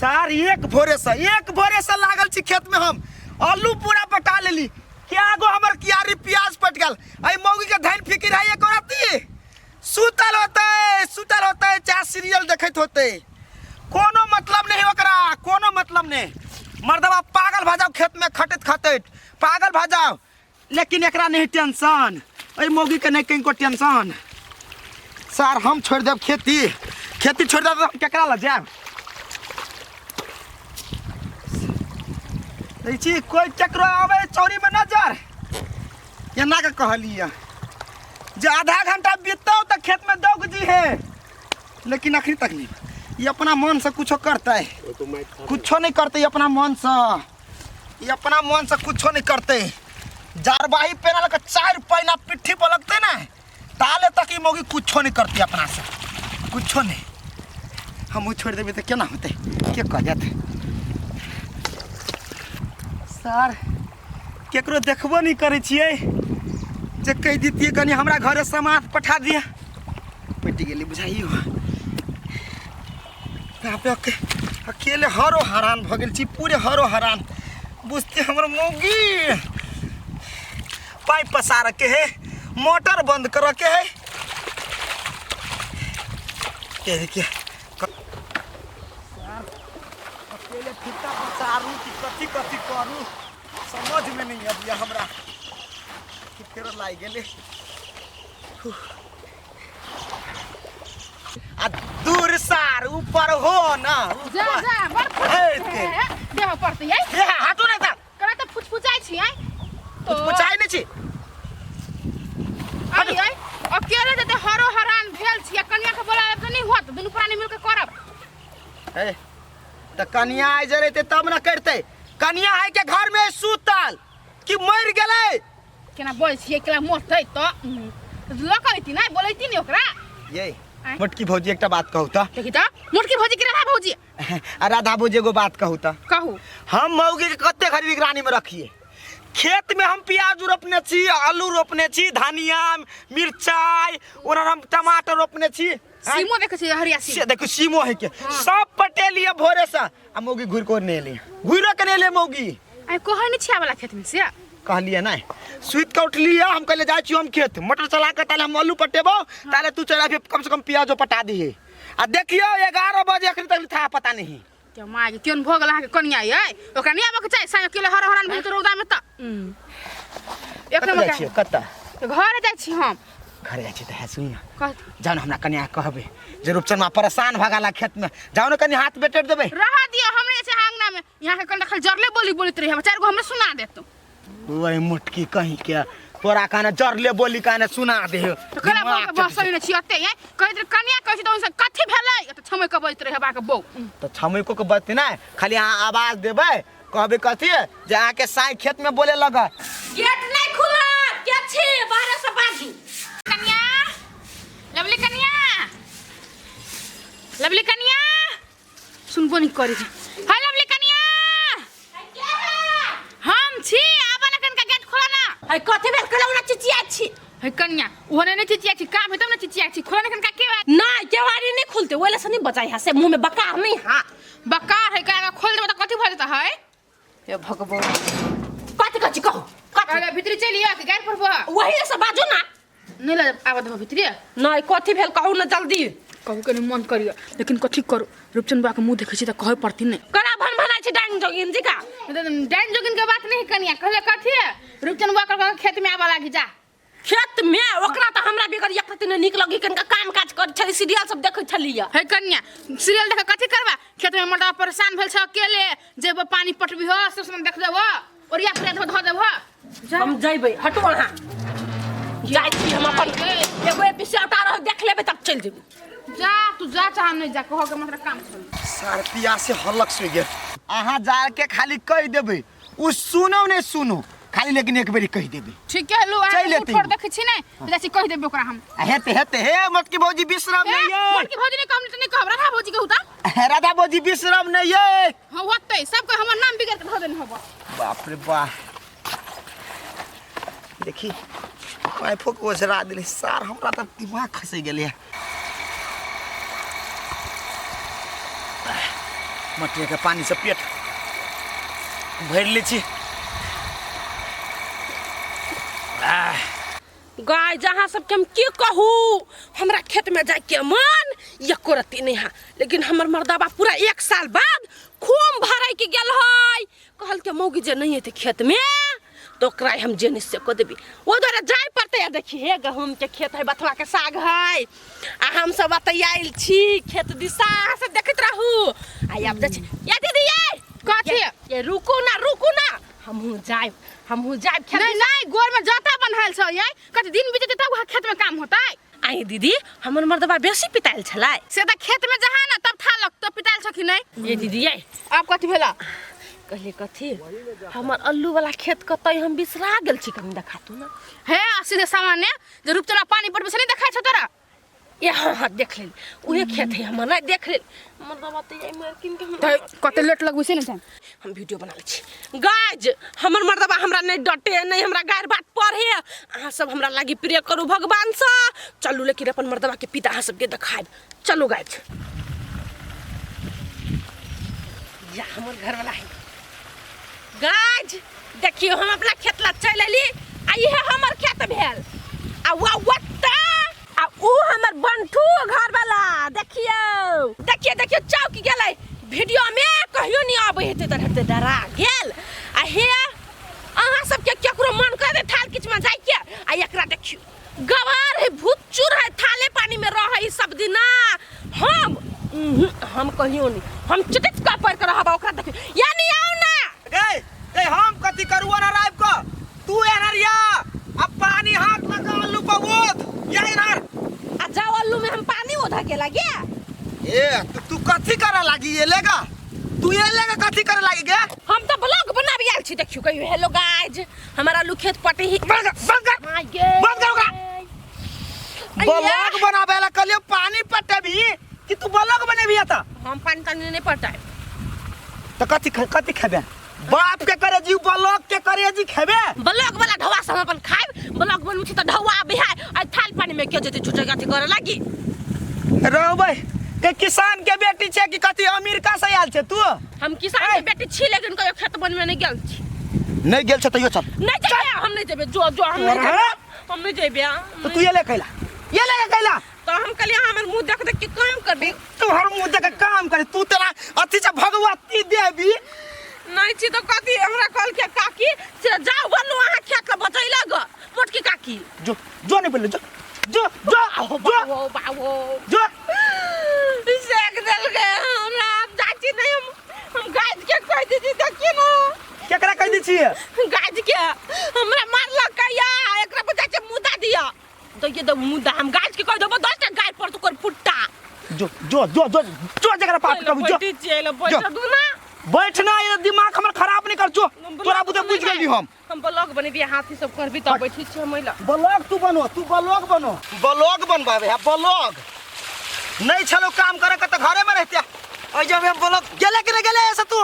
सार एक भोरे से लागल छी खेत में हम आलू पूरा पटा लेली क्या गो हमर कियारी प्याज पट गल आई मौगी के धन फिकिर है एक राती सुतल होते चाहे सीरियल देखत होते कोनो मतलब नहीं ओकरा कोनो मतलब नहीं मर्दवा पागल भ जाओ खेत में खटत खटत पागल भ जाओ लेकिन एकरा नहीं टेंशन आई मौगी के नहीं कहीं को टेंशन सर हम छोड़ देब खेती छोड़ देब हम केकरा ल जाब देखी कोई चक्रो आवे चौरी में नजर एना के कहलिए जे आधा घंटा बीतता तो खेत में दौग जी है लेकिन आखिर तक नहीं ये अपना मन से कुछ करता है कुछ नहीं करते अपना मन से ये अपना मन से कुछ नहीं करते जारबाही पहना लगा 4 पैना पिट्ठी पर लगते ना ताले तक ही मोगी कुछ नहीं करती अपना से कुछ नहीं हम छोड़ देवे तो क्या ना होते क्या कह जाते सर केकरो देखबो नहीं करे छिए जे कह दीतिए कनी हमरा घरे सामान पठा दिया पटी गेली बुझाइयो यहाँ पे अकेले हरो हरान भ गेल छी पूरे हरो हरान बुझते हमर मौगी पाइप पसार के है मोटर बंद कर के है के अकेले फिटा पसारू कि कथी करू समझ में नहीं आबिया हमरा कि फेर लाई गेले आ दूर सार ऊपर हो ना जा बड़ देह पड़ती है ये हटो ना ता करा त फुचफुचाई छी आई तो पुचाई नहीं छी आई अकेले जते हरो हरान भेल छी कन्या के बोला त नहीं होत दुनु प्राणी मिल के करब ए त कन्या आइ जरेते तब ना करते कन्या है के घर में सुतल कि मर गेले केना बोल छी एकला मोटै त लकैती नहीं बोलैती नहीं ओकरा ये मोटकी भौजी एक बात कहू त देखी त मोटकी भौजी के राधा भौजी राधा भौजी एगो बात कहू त कहू हम मौगी के कत्ते घड़ी निगरानी में रखिए खेत में हम प्याज रोपने छी आलू रोपने छी धनिया मिर्चाई और हम टमाटर रोपने छी सीमो देखे छी हरिया से देखो सीमो है के सब पटेलिए भोरे से आ मौगी घुर को ने ले घुरो के ने ले मौगी आई कहै नहीं छिया वाला खेत में से कहलिए नहीं सुइत के उठलिए हम कहले जाय छी हम खेत मोटर चला के ताले हम आलू पटेबो ताले तू चला कम से कम प्याजो पटा दी है आ देखियो 11 बजे अखरी तक था पता नहीं के माय केन भोग लहा के कन्या ये ओकरा नहीं आबे के चाहि साय अकेले हर हरान भेल त रौदा में त एक नंबर के कत्ता घर जाय छी हम घर जाय छी त है सुन कह जान हमरा कन्या कहबे जे रूपचंद परेशान भगाला खेत में जाओ न कनी हाथ बेटेट देबे रहा दियो हमरे से आंगना में यहां के कल खल जरले बोलित रही हम 4 गो हमरे सुना देतो ओए मुटकी कहीं के तोरा काने जरले बोली काने सुना दे तो कला बोल के बस सही न छियते है कहै त कन्या कहै त उनसे कथि भेलै त छमै के बजत रहे बा के बौ तो छमै को बात ना खाली आवाज देबे कहबे कथि जे आके साई खेत में बोले लगा गेट नहीं खुला के छी बाहर से बाजू कन्या लवली कन्या सुनबो नहीं करी हां लवली कन्या हम छी आबन कन का गेट खोला ना है कथि भेल कला उना चिचिया छी है कन्या ओने नहीं चिचिया छी काम है तब ना चिचिया छी खोला कन का के ना केवाड़ी नहीं खुलते ओले से नहीं बचाई हसे मुंह में बकार नहीं हां बकार है का खोल दे त कथि भ जाता है हे भगवान कथि कहो अरे भीतर चलिए के गाड़ पर वही से बाजू ना नहीं ल आवा दो भीतर नहीं कथि भेल कहू ना जल्दी कहू के मन करियो लेकिन कथि करू रूपचंद बा के मुंह देखै छी त कहै पड़ती नहीं करा भन भनाई छी डाइन जोगिन जी का डाइन जोगिन के बात नहीं कनिया कहले कथि रूपचंद बा के खेत में आवा लागी जा खेत में ओकरा त हमरा बेगर एक दिन निक लगी कनका काम काज कर छली सीरियल सब देखै छलिया है कन्या सीरियल देख कथि करबा खेत में मर्दा परेशान भेल छ अकेले जेब पानी पटबी हो सब देख देबो और या प्रेत धो देबो हम जइबै हटो वहां जाई छी हम अपन एगो एपिसोड आ रह देख लेबे तब चल जेबे जा तू जा चाह नहीं जा कहो के मतलब काम चल सर पिया से हलक से गेल आहा जा के खाली कह देबे उ सुनो नहीं सुनो खाली लेकिन एक बेरी कह देबे ठीक है लो आ छोड़ देख छी नहीं जैसे कह देबे ओकरा हम हेते हे मटकी भौजी विश्राम नहीं है मटकी भौजी ने काम नहीं कहब राधा भौजी के होता राधा भौजी विश्राम नहीं है हां होतै सब को हमर नाम बिगड़ के धो देन होबो बाप रे बाप देखी वाइफो को जरा दिले सार हमरा त दिमाग खसे गेले मटिया के पानी से पेट भर ले छी। गाय जहाँ सबके हम की कहू, हमरा खेत में जाए के मन ये करती नहीं है, लेकिन हमर मर्दाबा पूरा 1 साल बाद खूब भराई के गेल है। कहल के मौगी जे नहीं थे खेत में तो ओकरा हम जेनिस से को देबी, वो द्वारा जाय पड़ते है। देखिए गहूम के खेत है, बथुआ के साग है, आ हम सब आइल छी खेत दिशा से देखत रहू। आई अब देख या दीदी ये कथि ये रुको ना हमहू जाए खेत। नहीं गोर में जाता बनल छ ये कथि दिन बीते तब खेत में काम होता है। आई दीदी हमर मर्दबा बेसी पिताइल छलाय से त खेत में जहा ना तब था लग तो पिताइल छ कि नहीं। ये दीदी ये आप कथि भेला कहले कथि हमर अल्लू वाला खेत कतई हम बिसरा गेल छी, कम देखातू ना हे सीधे सामान्य जे रूपचला पानी पर से नहीं देखाय छ तोरा। ये हां देख ले उहे खेत है, हम नहीं देख ले मर्दबा त ये मार किन के कते लेट लगबे से नहीं हम वीडियो बना ले छी। गाइज हमर मर्दबा हमरा नहीं डटे नहीं हमरा गायर बात पढ़े, अहाँ सब हमरा लागी प्रे करू भगवान से। चलू लेकिन अपन मर्दबा के पिता अहाँ सबके देखाब। चलो गाइज या हमर घर वाला है। गाइज देखियो हम अपना खेत ला चल एली, आ ये हमर खेत भेल, आ वत्ता आ ऊ हमर बंठू घर वाला। देखियो चौकी गेलै वीडियो में कहियो नहीं आबै हेते तरहते डरा गेल। आ हे अहाँ सबके केकरो मन करे थाल किछ में जाय के आ एकरा देखियो गवार है भूतचुर है थाले पानी में रह सब दिना। हम कहियो नहीं हम चिटिक का पर कर हबा ओकरा देखियो या नहीं आउ ना ए हम कथि करूआ ना राइब को तू एनरिया अब पानी हाथ लगा अल्लू पवोत या इधर आ जाओ अल्लू में हम पानी ओधा के लगे। ए तू कथि करे लागी ये लेगा तू ये लेगा कथि करे लागी गे। हम तो ब्लॉग बनाबी आल छी देखियो कहियो हेलो गाइज हमारा आलू खेत पटे ही बंद करोगा ब्लॉग बनाबे ला कलियो पानी पटेबी कि तू ब्लॉग बनेबी आता। हम पानी तानी नहीं पटाए तो कथि खेबे बाप के करे जी ब्लॉग के करे जी खेबे। ब्लॉग वाला ढवा सब अपन खाइब, ब्लॉग बनू छी त ढवा बिहाय आ थाल पानी में के जते छुटे गाथी करे लागी। रहबै के किसान के बेटी छे कि कथि अमेरिका से आयल छे तू। हम किसान के बेटी छी लेकिन कहियो खेत बनवे नहीं गेल छी। नहीं गेल छ त यो चल नहीं जाबे हम नहीं जेबे जो हम नहीं जेबे तो तू ये ले कैला तो हम कहलिए हमर मुंह देख के काम करबी। तू हर मुंह देख के काम करे तू तेरा अथि से भगवती देवी नहीं छी तो कथि हमरा कहल के काकी से जाओ बनू अहाँ खेत बचैला ग मोटकी काकी जो नहीं बोले जो सेक देल गे हमरा अब जाची नहीं हम गाज के कह दीदी देखिए ना केकरा कह दी छिए गाज के हमरा मारला कया एकरा पर जाके मुदा दिया तो ये दो मुदा हम गाज के कह देबो 10 टा गाय पर तो कर फुट्टा जो जकरा पाप कबू जो बैठ दू ना बैठना ये दिमाग हमर खराब नहीं कर जो तोरा बुझे बुझ गेली हम ब्लॉग बनेबी हाथी सब करबी त बैठी छ महिला ब्लॉग तू ब्लॉग बनवाबे है ब्लॉग नहीं चलो काम करे के त घरे में रहते और जब हम ब्लॉग गेले कि नहीं गेले ऐसा तू